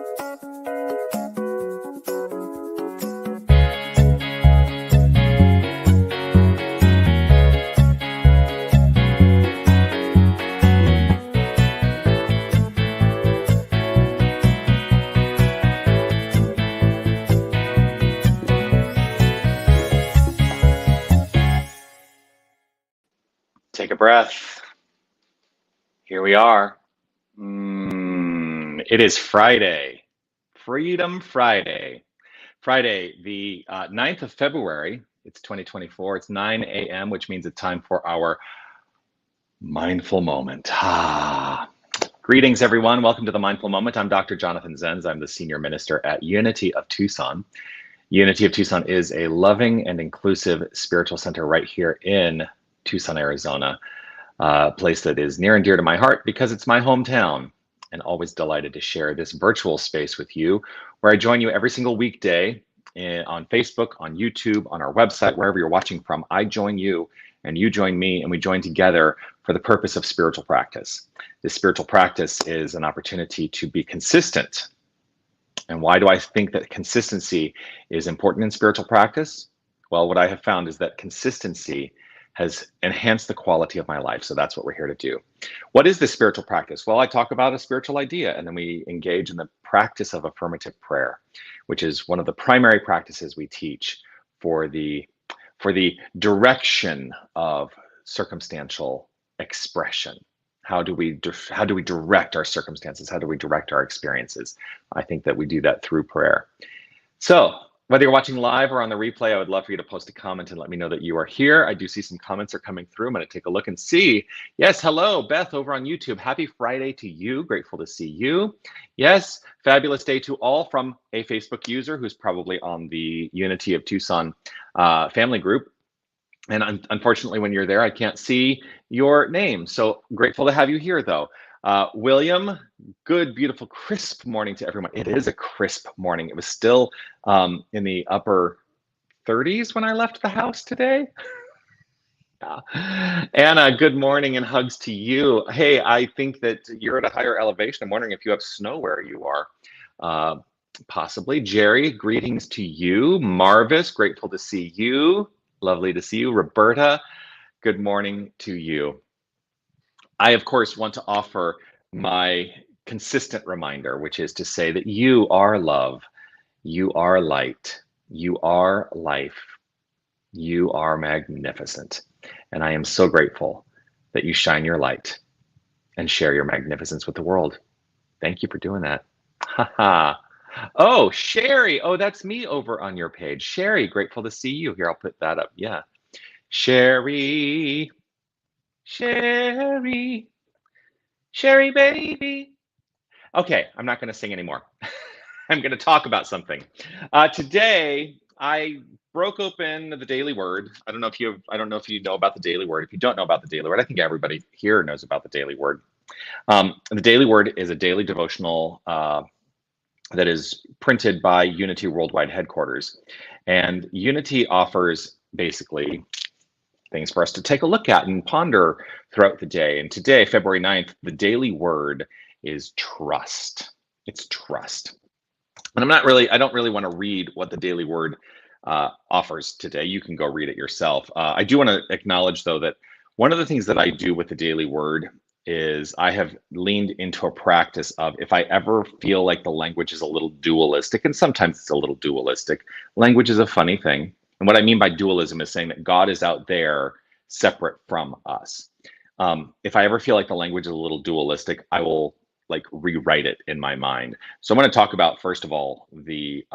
Take a breath. Here we are. It is Friday, Freedom Friday. Friday, the 9th of February. It's 2024. It's 9 a.m., which means it's time for our mindful moment. Greetings, everyone. Welcome to the Mindful Moment. I'm Dr. Jonathan Zenz. I'm the Senior Minister at Unity of Tucson. Unity of Tucson is a loving and inclusive spiritual center right here in Tucson, Arizona, a place that is near and dear to my heart because it's my hometown, and always delighted to share this virtual space with you, where I join you every single weekday on Facebook, on YouTube, on our website, wherever you're watching from. I join you and you join me, and we join together for the purpose of spiritual practice. This spiritual practice is an opportunity to be consistent. And why do I think that consistency is important in spiritual practice? Well, what I have found is that consistency has enhanced the quality of my life. So that's what we're here to do. What is this spiritual practice? Well, I talk about a spiritual idea, and then we engage in the practice of affirmative prayer, which is one of the primary practices we teach for the direction of circumstantial expression. How do we direct our circumstances? How do we direct our experiences? I think that we do that through prayer. So whether you're watching live or on the replay, I would love for you to post a comment and let me know that you are here. I do see some comments are coming through. I'm going to take a look and see. Yes, hello, Beth over on YouTube. Happy Friday to you. Grateful to see you. Yes, fabulous day to all from a Facebook user who's probably on the Unity of Tucson family group. And unfortunately, when you're there, I can't see your name. So grateful to have you here, though. William, good, beautiful, crisp morning to everyone. It is a crisp morning. It was still in the upper 30s when I left the house today. Yeah. Anna, good morning and hugs to you. Hey, I think that you're at a higher elevation. I'm wondering if you have snow where you are. Possibly. Jerry, greetings to you. Marvis, grateful to see you. Lovely to see you. Roberta, good morning to you. I, of course, want to offer my consistent reminder, which is to say that you are love, you are light, you are life, you are magnificent. And I am so grateful that you shine your light and share your magnificence with the world. Thank you for doing that. Oh, Sherry. Oh, that's me over on your page. Sherry, grateful to see you here. I'll put that up. Yeah. Sherry, Sherry baby. Okay, I'm not going to sing anymore. I'm going to talk about something. Today, I broke open the Daily Word. I don't know if you know about the Daily Word. If you don't know about the Daily Word, I think everybody here knows about the Daily Word. The Daily Word is a daily devotional that is printed by Unity Worldwide Headquarters. And Unity offers basically things for us to take a look at and ponder throughout the day. And today, February 9th, the daily word is trust. It's trust. And I don't really want to read what the daily word offers today. You can go read it yourself. I do want to acknowledge, though, that one of the things that I do with the daily word is I have leaned into a practice of, if I ever feel like the language is a little dualistic, and sometimes it's a little dualistic, language is a funny thing. And what I mean by dualism is saying that God is out there separate from us. If I ever feel like the language is a little dualistic, I will rewrite it in my mind. So I'm going to talk about, first of all, the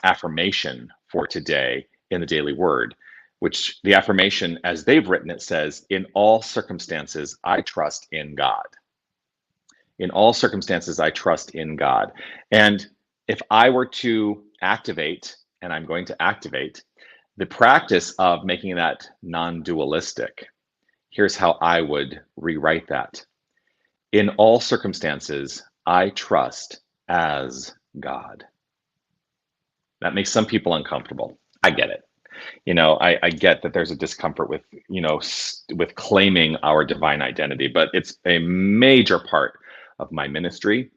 affirmation for today in the Daily Word, which the affirmation, as they've written it, says, in all circumstances, I trust in God. In all circumstances, I trust in God. And if I were to activate, and I'm going to activate, the practice of making that non-dualistic, here's how I would rewrite that. In all circumstances, I trust as God. That makes some people uncomfortable. I get it. I get that there's a discomfort with, with claiming our divine identity, but it's a major part of my ministry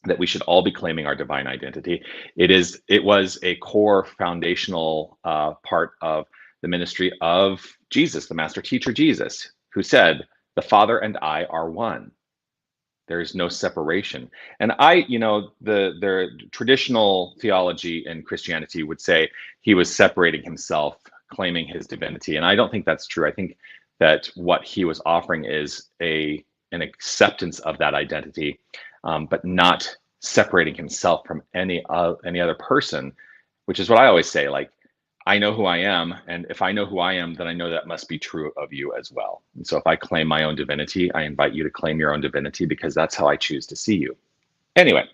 that we should all be claiming our divine identity. It was a core foundational part of the ministry of Jesus, the master teacher Jesus, who said, "The Father and I are one. There is no separation." And the traditional theology in Christianity would say he was separating himself, claiming his divinity. And I don't think that's true. I think that what he was offering is an acceptance of that identity, but not separating himself from any other person, which is what I always say. Like, I know who I am, and if I know who I am, then I know that must be true of you as well. And so if I claim my own divinity, I invite you to claim your own divinity, because that's how I choose to see you. Anyway,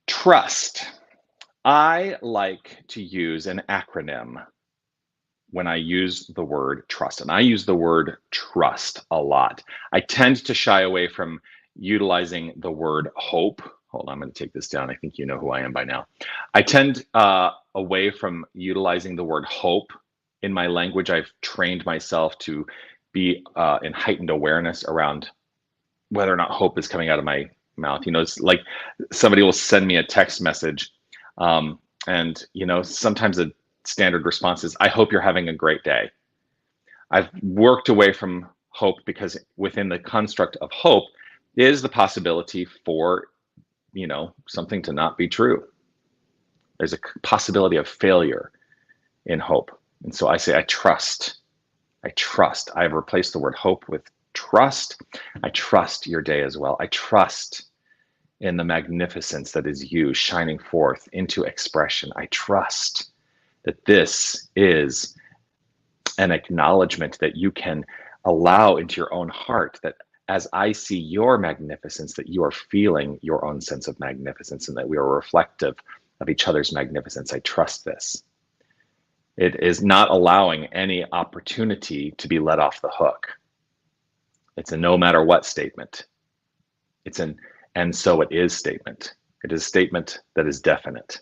trust. I like to use an acronym when I use the word trust, and I use the word trust a lot. I tend to shy away from utilizing the word hope. Hold on, I'm going to take this down. I think you know who I am by now. I tend away from utilizing the word hope in my language. I've trained myself to be in heightened awareness around whether or not hope is coming out of my mouth. It's like somebody will send me a text message, and sometimes a standard response is, "I hope you're having a great day." I've worked away from hope because within the construct of hope is the possibility for something to not be true. There's a possibility of failure in hope. And so I say, I trust. I've replaced the word hope with trust. I trust your day as well. I trust in the magnificence that is you shining forth into expression. I trust that this is an acknowledgement that you can allow into your own heart, that as I see your magnificence, that you are feeling your own sense of magnificence, and that we are reflective of each other's magnificence. I trust this. It is not allowing any opportunity to be let off the hook. It's a no matter what statement. It's an "and so it is" statement. It is a statement that is definite.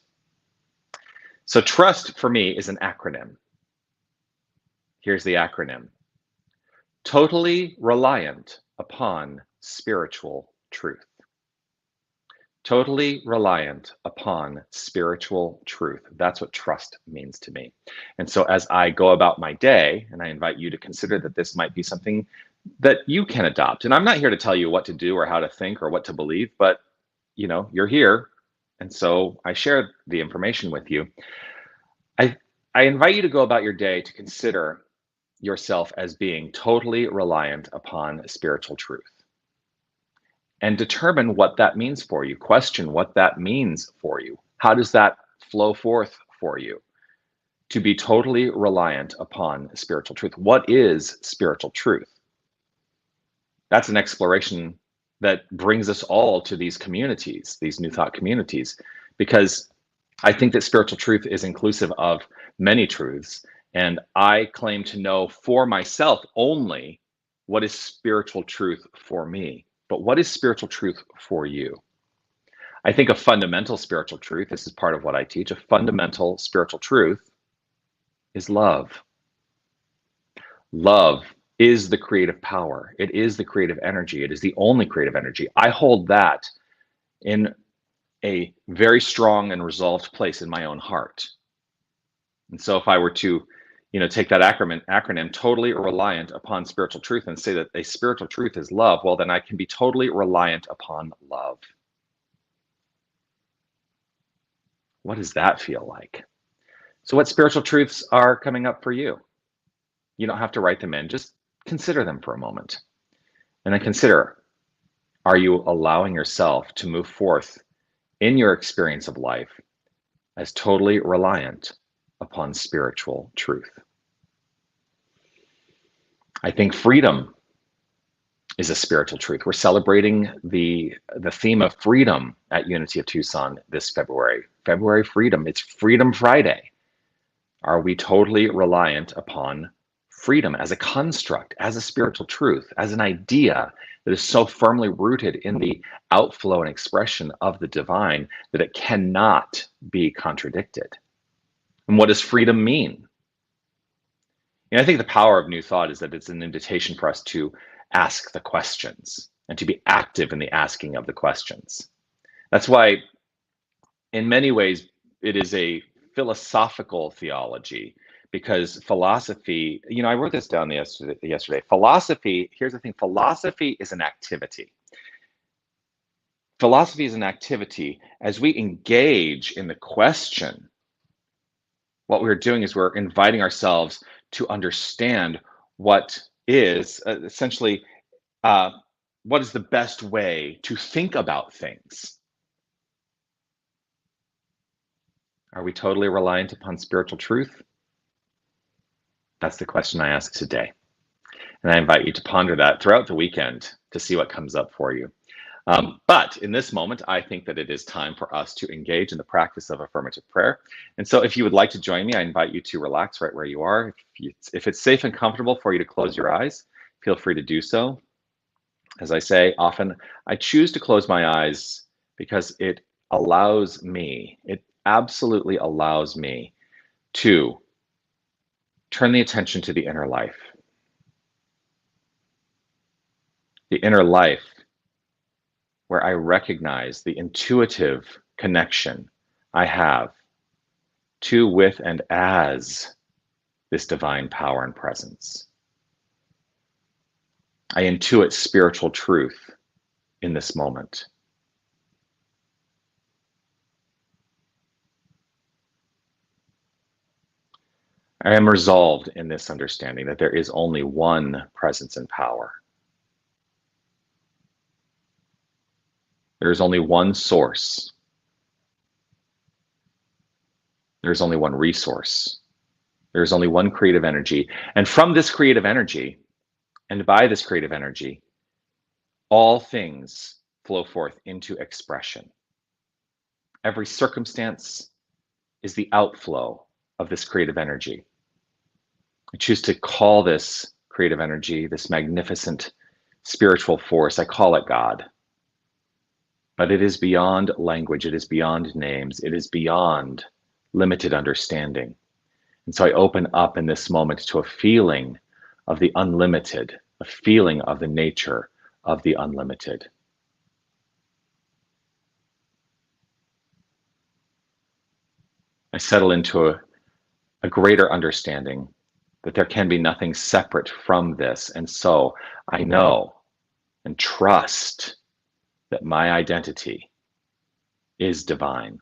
So trust for me is an acronym. Here's the acronym: totally reliant upon spiritual truth. Totally reliant upon spiritual truth. That's what trust means to me. And so as I go about my day, and I invite you to consider that this might be something that you can adopt. And I'm not here to tell you what to do or how to think or what to believe, but you're here. And so I share the information with you. I invite you to go about your day to consider yourself as being totally reliant upon spiritual truth, and determine what that means for you. Question what that means for you. How does that flow forth for you to be totally reliant upon spiritual truth? What is spiritual truth? That's an exploration that brings us all to these communities, these New Thought communities, because I think that spiritual truth is inclusive of many truths. And I claim to know for myself only what is spiritual truth for me. But what is spiritual truth for you? I think a fundamental spiritual truth, this is part of what I teach, a fundamental spiritual truth is love. Love is the creative power. It is the creative energy. It is the only creative energy. I hold that in a very strong and resolved place in my own heart. And so if I were to take that acronym, totally reliant upon spiritual truth, and say that a spiritual truth is love, well, then I can be totally reliant upon love. What does that feel like? So what spiritual truths are coming up for you? You don't have to write them in, just consider them for a moment. And then consider, are you allowing yourself to move forth in your experience of life as totally reliant upon spiritual truth? I think freedom is a spiritual truth. We're celebrating the theme of freedom at Unity of Tucson this February. February freedom. It's Freedom Friday. Are we totally reliant upon freedom as a construct, as a spiritual truth, as an idea that is so firmly rooted in the outflow and expression of the divine that it cannot be contradicted? And what does freedom mean? And I think the power of New Thought is that it's an invitation for us to ask the questions and to be active in the asking of the questions. That's why, in many ways, it is a philosophical theology, because philosophy, I wrote this down yesterday. Philosophy, here's the thing, philosophy is an activity. Philosophy is an activity. As we engage in the question, what we're doing is we're inviting ourselves to understand what is essentially what is the best way to think about things. Are we totally reliant upon spiritual truth? That's the question I ask today. And I invite you to ponder that throughout the weekend to see what comes up for you. But in this moment, I think that it is time for us to engage in the practice of affirmative prayer. And so if you would like to join me, I invite you to relax right where you are. If it's safe and comfortable for you to close your eyes, feel free to do so. As I say, often I choose to close my eyes because it absolutely allows me to turn the attention to the inner life. The inner life where I recognize the intuitive connection I have to, with, and as this divine power and presence. I intuit spiritual truth in this moment. I am resolved in this understanding that there is only one presence and power. There is only one source. There is only one resource. There is only one creative energy. And from this creative energy, and by this creative energy, all things flow forth into expression. Every circumstance is the outflow of this creative energy. I choose to call this creative energy, this magnificent spiritual force, I call it God. But it is beyond language, it is beyond names, it is beyond limited understanding. And so I open up in this moment to a feeling of the unlimited, a feeling of the nature of the unlimited. I settle into a greater understanding that there can be nothing separate from this. And so I know and trust that my identity is divine.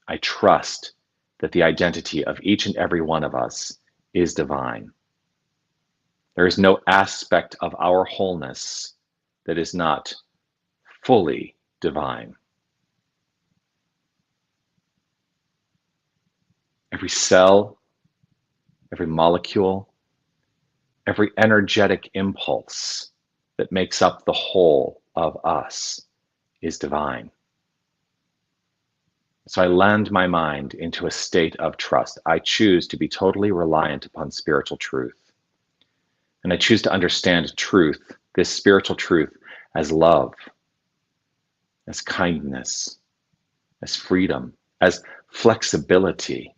I trust that the identity of each and every one of us is divine. There is no aspect of our wholeness that is not fully divine. Every cell, every molecule, every energetic impulse that makes up the whole of us is divine. So I land my mind into a state of trust. I choose to be totally reliant upon spiritual truth. And I choose to understand truth, this spiritual truth, as love, as kindness, as freedom, as flexibility,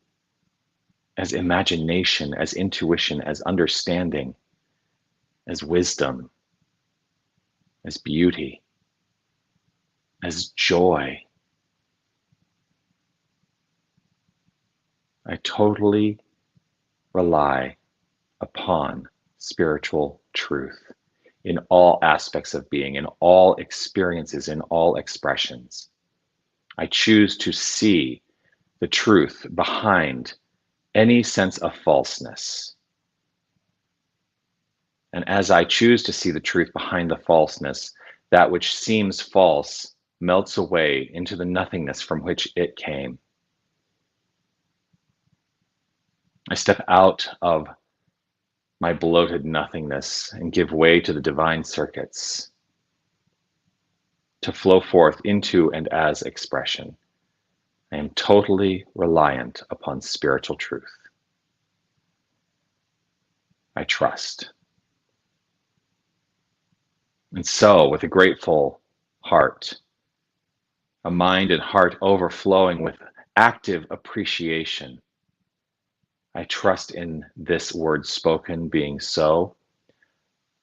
as imagination, as intuition, as understanding, as wisdom, as beauty, as joy. I totally rely upon spiritual truth in all aspects of being, in all experiences, in all expressions. I choose to see the truth behind any sense of falseness. And as I choose to see the truth behind the falseness, that which seems false melts away into the nothingness from which it came. I step out of my bloated nothingness and give way to the divine circuits to flow forth into and as expression. I am totally reliant upon spiritual truth. I trust. And so, with a grateful heart, a mind and heart overflowing with active appreciation, I trust in this word spoken being so.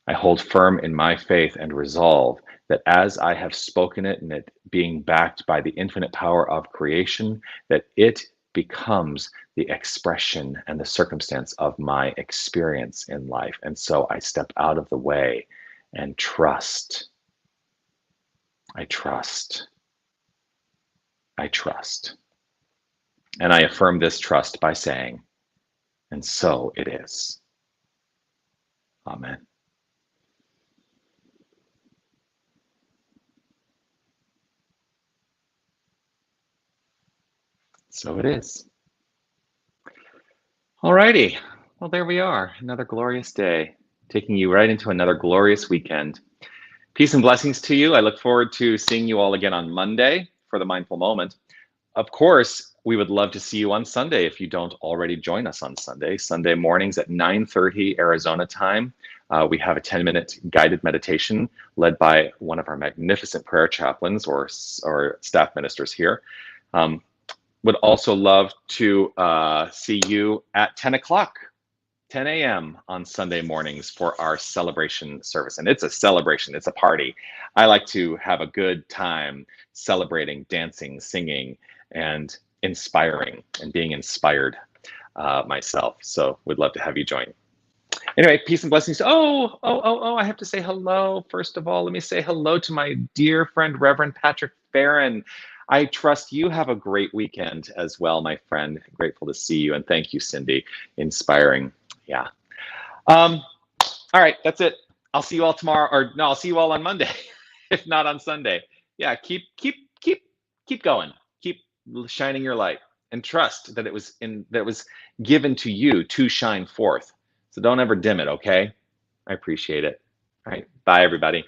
I hold firm in my faith and resolve that as I have spoken it and it being backed by the infinite power of creation, that it becomes the expression and the circumstance of my experience in life. And so I step out of the way and trust. I trust. I trust. And I affirm this trust by saying, and so it is. Amen. So it is. All righty. Well, there we are. Another glorious day, taking you right into another glorious weekend. Peace and blessings to you. I look forward to seeing you all again on Monday for the Mindful Moment. Of course, we would love to see you on Sunday if you don't already join us on Sunday. Sunday mornings at 9:30 Arizona time. We have a 10-minute guided meditation led by one of our magnificent prayer chaplains or staff ministers here. Would also love to see you at 10 o'clock, 10 a.m. on Sunday mornings for our celebration service. And it's a celebration, it's a party. I like to have a good time celebrating, dancing, singing, and inspiring and being inspired myself. So would love to have you join. Anyway, peace and blessings. Oh, I have to say hello. First of all, let me say hello to my dear friend, Reverend Patrick Farron. I trust you have a great weekend as well, my friend. Grateful to see you. And thank you, Cindy. Inspiring. Yeah. All right, that's it. I'll see you all tomorrow, or no, I'll see you all on Monday, if not on Sunday. Yeah, keep going. Keep shining your light and trust that it was given to you to shine forth. So don't ever dim it, okay? I appreciate it. All right, bye everybody.